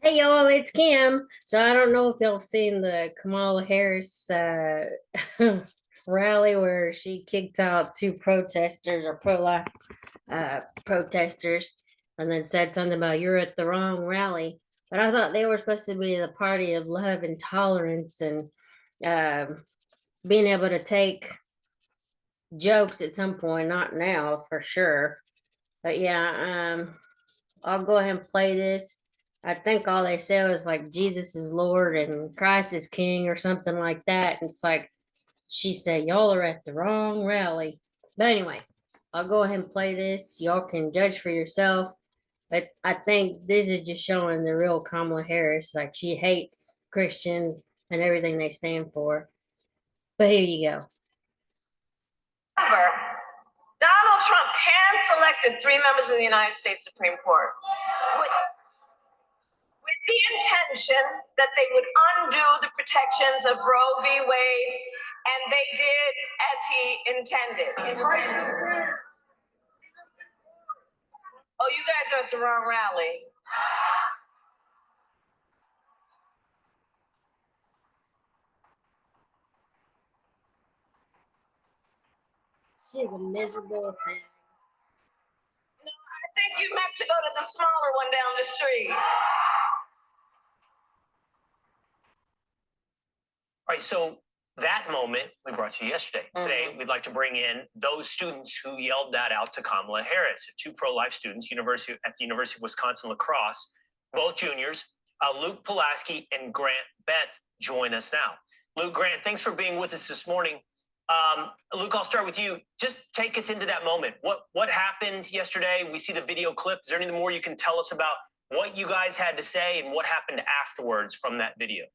Hey y'all, it's Kim. So I don't know if y'all seen the Kamala Harris rally where she kicked out two protesters or pro-life protesters and then said something about you're at the wrong rally. But I thought they were supposed to be the party of love and tolerance and um being able to take jokes at some point, not now for sure. But yeah, I'll go ahead and play this. I think all they said was like Jesus is Lord and Christ is King or something like that. And it's like she said, y'all are at the wrong rally. But anyway, I'll go ahead and play this. Y'all can judge for yourself. But I think this is just showing the real Kamala Harris. Like she hates Christians and everything they stand for. But here you go. Donald Trump hand-selected 3 members of the United States Supreme Court with the intention that they would undo the protections of Roe v. Wade, and they did as he intended. Oh, you guys are at the wrong rally. She is a miserable thing. No, I think you meant to go to the smaller one down the street. All right, so that moment we brought to you yesterday. Today, we'd like to bring in those students who yelled that out to Kamala Harris, two pro-life students, at the University of Wisconsin-La Crosse, both juniors. Luke Pulaski and Grant Beth join us now. Luke, Grant, thanks for being with us this morning. Luke, I'll start with you. Just take us into that moment. What happened yesterday? We see the video clip. Is there anything more you can tell us about what you guys had to say and what happened afterwards from that video?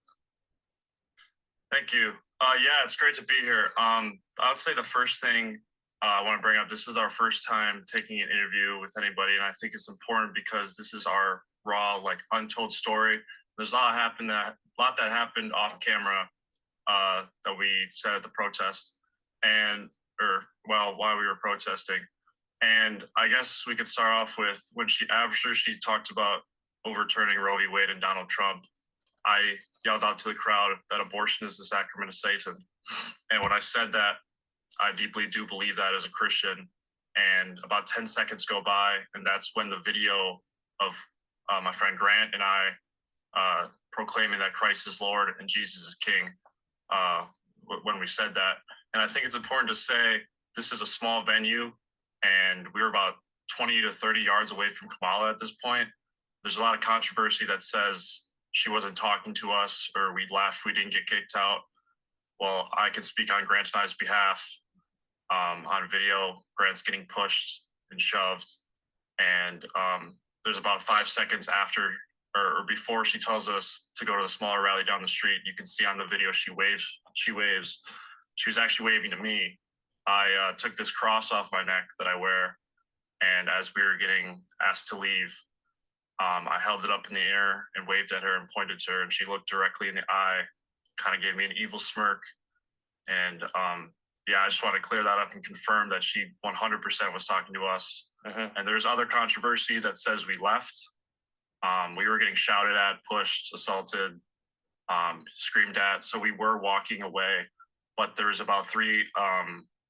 Thank you. Yeah, it's great to be here. I would say the first thing I want to bring up, this is our first time taking an interview with anybody, and I think it's important because this is our raw, untold story. There's a lot that happened off camera that we said at the protest, while we were protesting. And I guess we could start off with after she talked about overturning Roe v. Wade and Donald Trump, I yelled out to the crowd that abortion is the sacrament of Satan. And when I said that, I deeply do believe that as a Christian. And about 10 seconds go by, and that's when the video of my friend Grant and I proclaiming that Christ is Lord and Jesus is King, when we said that. And I think it's important to say this is a small venue, and we were about 20 to 30 yards away from Kamala at this point. There's a lot of controversy that says she wasn't talking to us or we left, we didn't get kicked out. Well, I can speak on Grant and I's behalf. On video, Grant's getting pushed and shoved. And there's about 5 seconds after or before she tells us to go to the smaller rally down the street, you can see on the video she waves. She was actually waving to me. I took this cross off my neck that I wear, and as we were getting asked to leave, I held it up in the air and waved at her and pointed to her, and she looked directly in the eye, kind of gave me an evil smirk. And I just want to clear that up and confirm that she 100% was talking to us. And there's other controversy that says we left. We were getting shouted at, pushed, assaulted, screamed at. So we were walking away, but there was about 3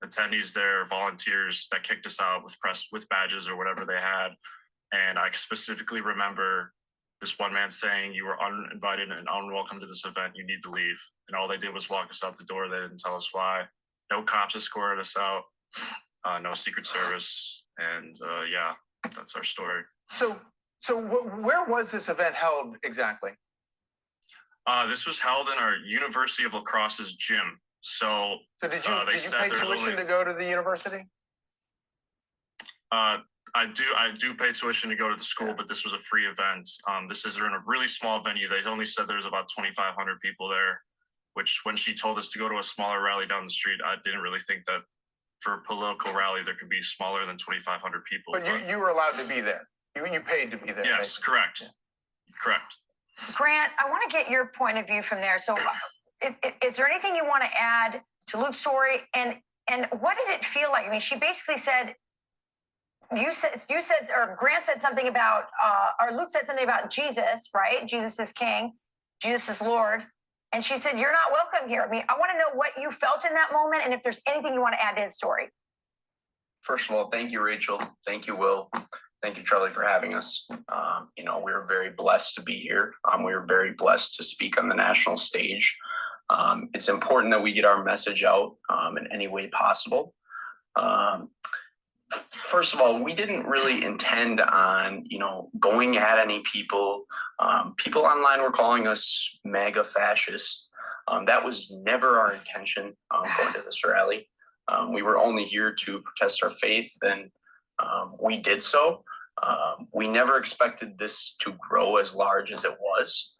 attendees there, volunteers, that kicked us out with badges or whatever they had. And I specifically remember this one man saying, "You were uninvited and unwelcome to this event. You need to leave." And all they did was walk us out the door. They didn't tell us why. No cops escorted us out. No Secret Service. And that's our story. So where was this event held exactly? This was held in our University of La Crosse's gym. So did you pay tuition to go to the university? I do pay tuition to go to the school, but this was a free event. This is in a really small venue. They only said there's about 2,500 people there, which when she told us to go to a smaller rally down the street, I didn't really think that for a political rally there could be smaller than 2,500 people. But you were allowed to be there. You paid to be there. Yes, basically. correct. Correct. Grant, I want to get your point of view from there. So is there anything you want to add to Luke's story? And what did it feel like? I mean, she basically said, you said, or Grant said something about, or Luke said something about Jesus, right? Jesus is King, Jesus is Lord. And she said, you're not welcome here. I mean, I want to know what you felt in that moment and if there's anything you want to add to his story. First of all, thank you, Rachel. Thank you, Will. Thank you, Charlie, for having us. We're very blessed to be here. We're very blessed to speak on the national stage. It's important that we get our message out in any way possible. First of all, we didn't really intend on, going at any people. People online were calling us MAGA fascists. That was never our intention going to this rally. We were only here to protest our faith, and we did so. We never expected this to grow as large as it was.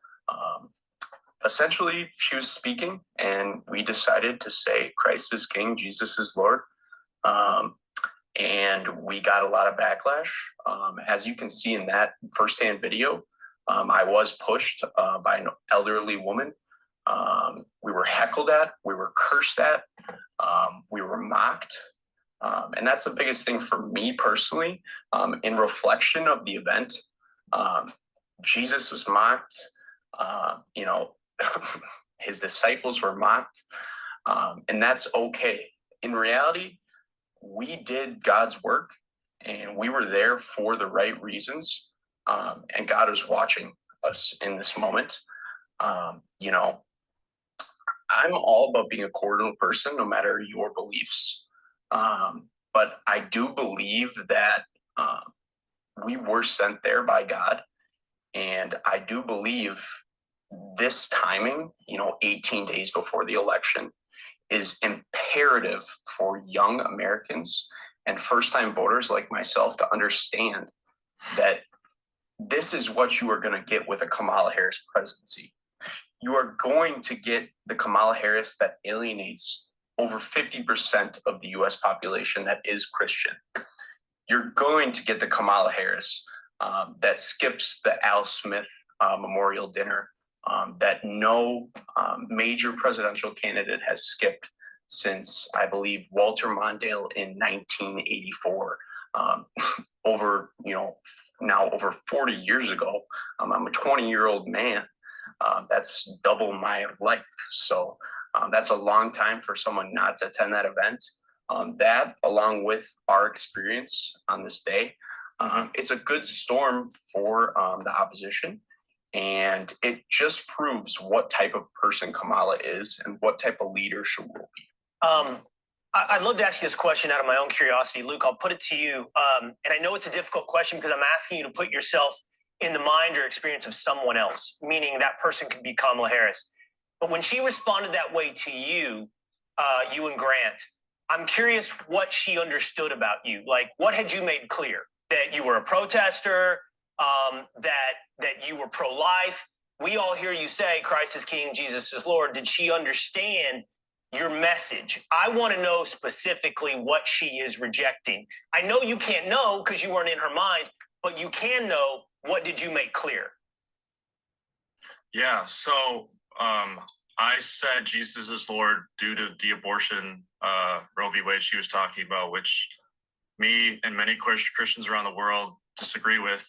Essentially, she was speaking, and we decided to say, Christ is King, Jesus is Lord. And we got a lot of backlash. As you can see in that firsthand video, I was pushed by an elderly woman. We were heckled at, we were cursed at, we were mocked. And that's the biggest thing for me personally, in reflection of the event. Jesus was mocked, his disciples were mocked, and that's okay. In reality, we did God's work, and we were there for the right reasons, and God is watching us in this moment. I'm all about being a cordial person, no matter your beliefs. But I do believe that we were sent there by God, and I do believe this timing, 18 days before the election, is imperative for young Americans and first-time voters like myself to understand that this is what you are going to get with a Kamala Harris presidency. You are going to get the Kamala Harris that alienates over 50% of the US population that is Christian. You're going to get the Kamala Harris that skips the Al Smith memorial dinner, that no major presidential candidate has skipped since, I believe, Walter Mondale in 1984. Now over 40 years ago. I'm a 20-year-old man. That's double my life. So that's a long time for someone not to attend that event. That, along with our experience on this day, it's a good storm for the opposition. And it just proves what type of person Kamala is and what type of leader she will be. I'd love to ask you this question out of my own curiosity. Luke, I'll put it to you. And I know it's a difficult question because I'm asking you to put yourself in the mind or experience of someone else, meaning that person could be Kamala Harris. But when she responded that way to you, you and Grant, I'm curious what she understood about you. Like, what had you made clear? That you were a protester, that you were pro-life. We all hear you say, Christ is King, Jesus is Lord. Did she understand your message? I want to know specifically what she is rejecting. I know you can't know because you weren't in her mind, but you can know, what did you make clear? Yeah, so I said Jesus is Lord due to the abortion Roe v. Wade she was talking about, which me and many Christians around the world disagree with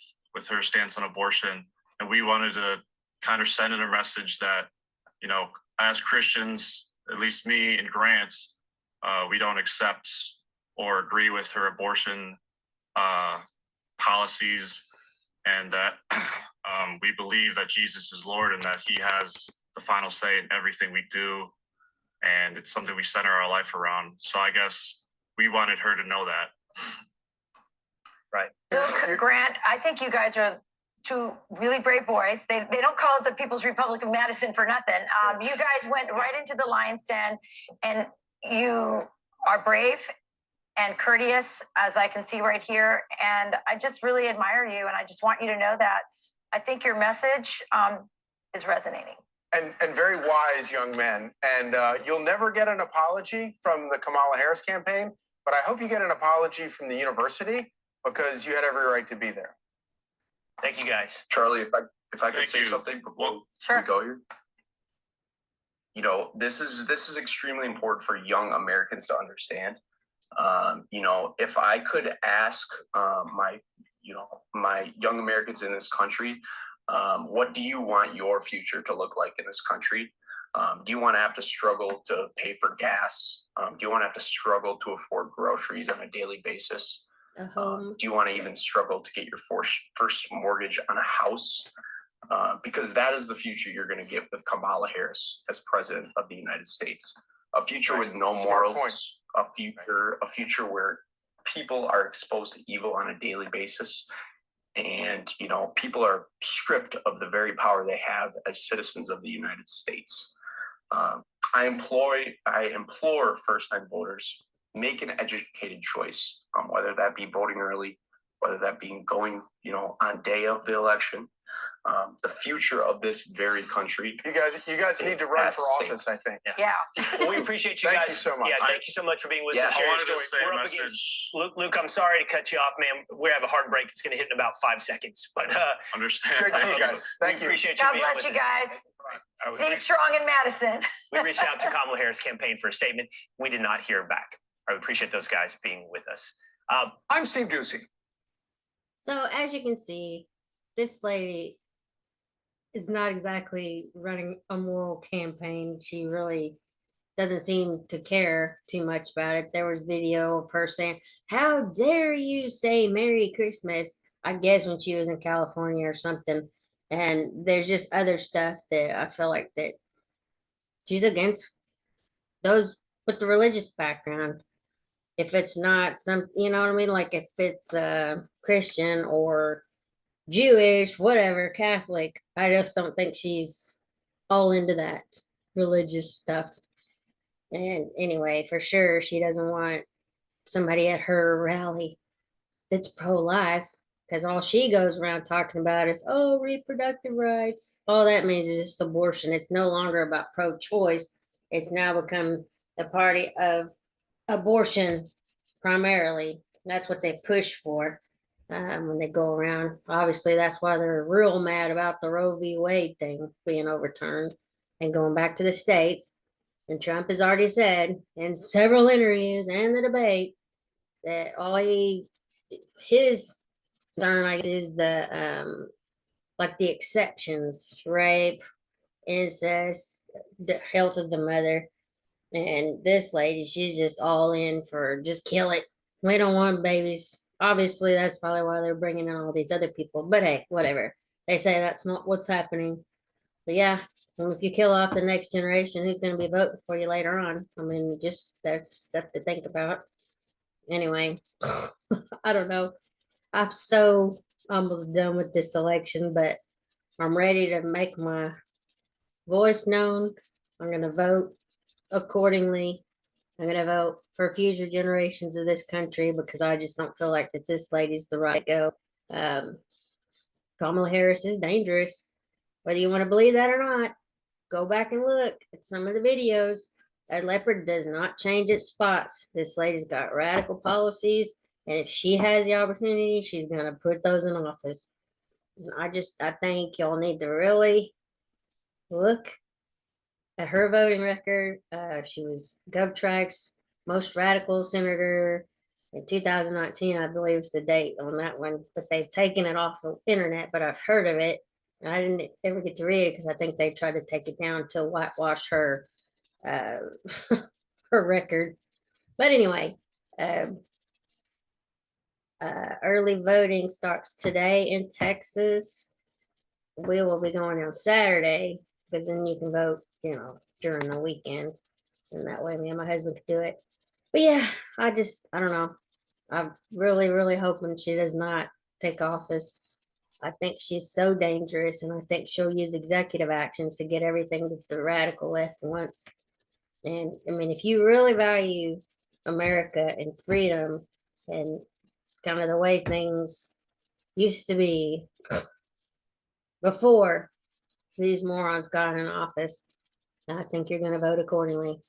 her stance on abortion. And we wanted to kind of send in a message that, as Christians, at least me and Grant, we don't accept or agree with her abortion policies, and that we believe that Jesus is Lord and that he has the final say in everything we do. And it's something we center our life around. So I guess we wanted her to know that. Right. Luke, Grant, I think you guys are two really brave boys. They don't call it the People's Republic of Madison for nothing. You guys went right into the lion's den, and you are brave and courteous, as I can see right here. And I just really admire you, and I just want you to know that I think your message is resonating. And very wise young men. And you'll never get an apology from the Kamala Harris campaign, but I hope you get an apology from the university, because you had every right to be there. Thank you, guys. Charlie, if I could Thank say you. something before Sure. we go here. This is extremely important for young Americans to understand. If I could ask my young Americans in this country, what do you want your future to look like in this country? Do you want to have to struggle to pay for gas? Do you want to have to struggle to afford groceries on a daily basis? A home. Do you want to even struggle to get your first mortgage on a house? Because that is the future you're going to get with Kamala Harris as president of the United States. A future with no morals, a future where people are exposed to evil on a daily basis. And, people are stripped of the very power they have as citizens of the United States. I implore first-time voters, make an educated choice, whether that be voting early, whether that be going, on day of the election. The future of this very country. You guys need to run for office, I think. Yeah. Well, we appreciate you Thank guys. you so much. Yeah, thank you so much for being with us. I Share your wanted to story. say We're a up message. against Luke, I'm sorry to cut you off, man. We have a hard break. It's going to hit in about 5 seconds. But Great Understand. to see Thank you you. guys. Thank we you. appreciate you God being bless with you us. guys. Stay strong in Madison. We reached out to Kamala Harris campaign for a statement. We did not hear back. I appreciate those guys being with us. I'm Steve Ducey. So as you can see, this lady is not exactly running a moral campaign. She really doesn't seem to care too much about it. There was video of her saying, "How dare you say Merry Christmas?" I guess when she was in California or something. And there's just other stuff that I feel like that she's against those with the religious background. If it's not some, you know what I mean? Like if it's Christian or Jewish, whatever, Catholic, I just don't think she's all into that religious stuff. And anyway, for sure, she doesn't want somebody at her rally that's pro-life, because all she goes around talking about is, oh, reproductive rights. All that means is just abortion. It's no longer about pro-choice. It's now become the party of abortion primarily. That's what they push for when they go around. Obviously, that's why they're real mad about the Roe v. Wade thing being overturned and going back to the states. And Trump has already said in several interviews and the debate that his concern, I guess, is the like the exceptions: rape, incest, the health of the mother. And this lady, she's just all in for just kill it. We don't want babies. Obviously, that's probably why they're bringing in all these other people. But hey, whatever. They say that's not what's happening. But yeah, if you kill off the next generation, who's going to be voting for you later on? I mean, just that's stuff to think about. Anyway, I don't know. I'm so almost done with this election, but I'm ready to make my voice known. I'm going to vote accordingly. I'm going to vote for future generations of this country because I just don't feel like that this lady's the right go. Kamala Harris is dangerous. Whether you want to believe that or not, go back and look at some of the videos. That leopard does not change its spots. This lady's got radical policies, and if she has the opportunity, she's going to put those in office. And I think y'all need to really look at her voting record. She was GovTrack's most radical senator in 2019, I believe is the date on that one, but they've taken it off the internet, but I've heard of it. I didn't ever get to read it because I think they tried to take it down to whitewash her her record. But anyway, early voting starts today in Texas. We will be going on Saturday because then you can vote, during the weekend. And that way me and my husband could do it. But yeah, I don't know. I'm really, really hoping she does not take office. I think she's so dangerous, and I think she'll use executive actions to get everything that the radical left wants. And I mean, if you really value America and freedom and kind of the way things used to be before these morons got in office, I think you're going to vote accordingly.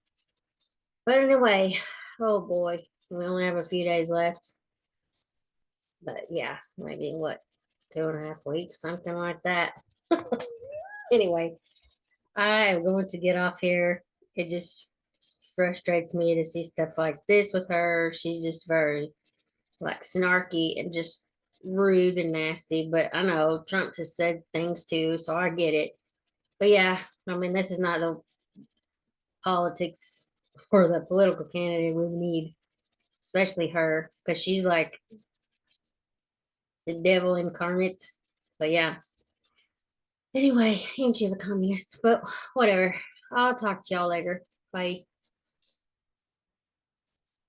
But anyway, oh boy, we only have a few days left. But yeah, maybe what, 2.5 weeks, something like that. Anyway, I am going to get off here. It just frustrates me to see stuff like this with her. She's just very like snarky and just rude and nasty. But I know Trump has said things too, so I get it. But yeah, I mean, this is not the politics or the political candidate we need, especially her, because she's like the devil incarnate. But yeah. Anyway, and she's a communist, but whatever. I'll talk to y'all later. Bye.